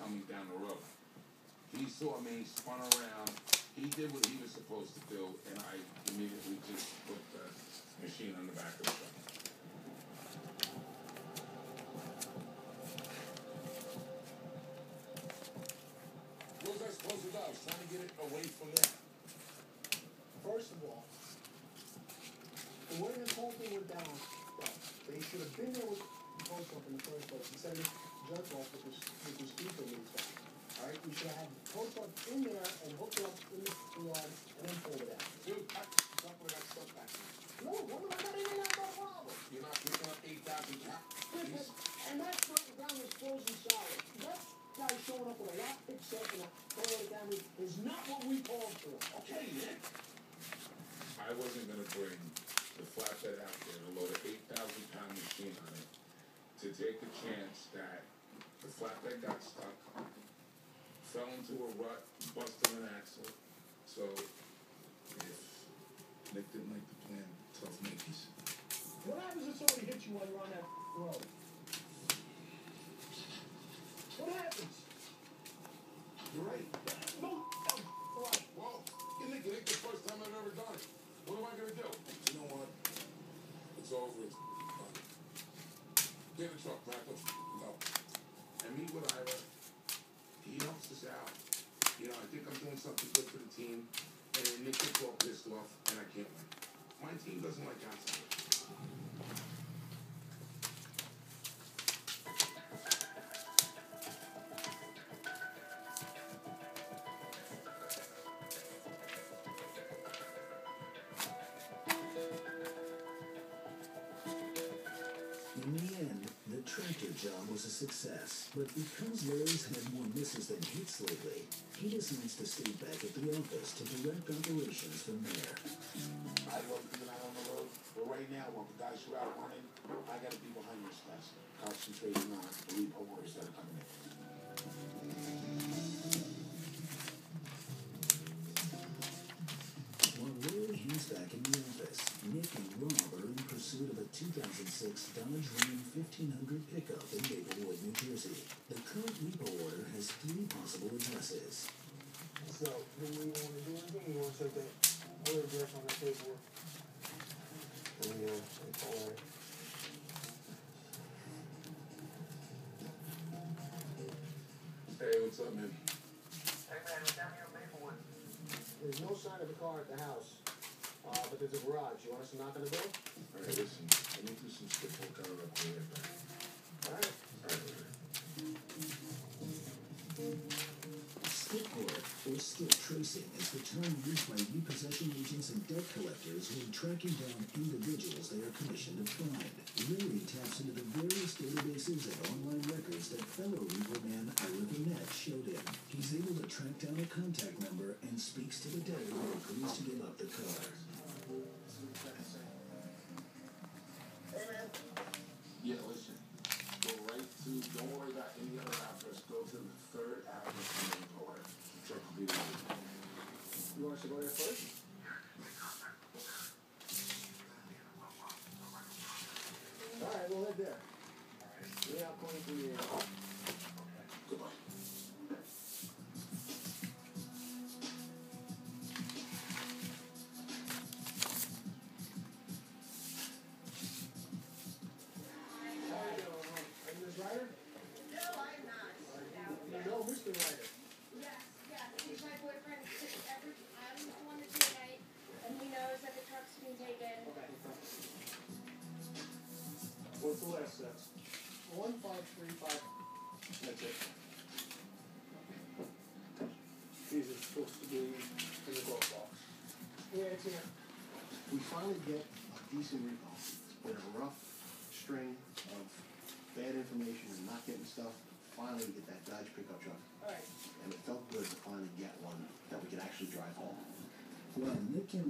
coming down the road. He saw me, spun around. He did what he was supposed to do, and I immediately just put the machine on the back of the truck. What was I supposed to do? I was trying to get it away from there. First of all, the way this whole thing went down, they should have been there with the post up in the first place instead of jerk off with this speaker leads back. Alright, we should have had the post up in there and hooked it up in the yard and then pulled it out. Dude, that's where I got stuck back there. No, what am I not even have no problem? You're not picking up 8,000 pounds. And that's right down this frozen solid. That guy showing up with a lock pick set and a throwing it down is not what we called for. Okay, Nick. I wasn't going to bring the flatbed out there to load an 8,000-pound machine on it to take the chance that the flatbed got stuck, fell into a rut, busted an axle. So if Nick didn't like the plan, tough Nickies. What happens if somebody hits you while you're on that road? What happens? You're right. No. What? Well, Nick, it ain't the first time I've ever done it. What am I going to do? You know what? It's over. It's done. Get in the truck, Gato. Go. And meet with Ira. He helps us out. You know, I think I'm doing something good for the team. And Nick gets all pissed off, and I can't win. My team doesn't like outsiders. In the end, the tractor job was a success, but because Larry's had more misses than hits lately, he decides to stay back at the office to direct operations from there. I love being out on the road, but right now, while the guys are out running, I got to be behind this desk, concentrating on the repo orders that are coming in. While Larry heads back in the office, Nick and Rob are in pursuit of a 2006 Dodge Ram 1500 pickup in Maplewood, New Jersey. The current repo order has 3 possible addresses. So, do we want to do anything? You want to take that other address on that paperwork? It's all right. Hey, what's up, man? Hey man, we're down here in Maplewood. There's no sign of a car at the house, but there's a garage. You want us to knock on the door? All right, listen. Let me do some skip work out of the way back. All right. All right, later. Skip work, or skip tracing, is the term used by repossession agents and debt collectors when tracking down individuals they are commissioned to find. Larry taps into the various databases and online records that fellow repo man Ira Burnett showed him. He's able to track down a contact number and speaks to the debtor who agrees to give up the car. Hey, man. Yeah, listen. Go right to, don't worry about any other address. Go to the 3rd address and then go ahead. The truck will be there. You want us to go there first? All right, we'll head there. Yeah, I'll call you through the air. Goodbye. How you doing? Are you Miss Ryder? No, I'm not. You know Mr. Ryder. Yes, he's my boyfriend. I'm the one that's here tonight, and he knows that the truck's been taken. Okay. What's the last set? 1535. That's it. These are supposed to be in the glove box. Yeah, it's here. We finally get a decent repo. It's been a rough string of bad information and not getting stuff. Finally, we get that Dodge pickup truck. All right. And it felt good to finally get one that we could actually drive home. When Nick and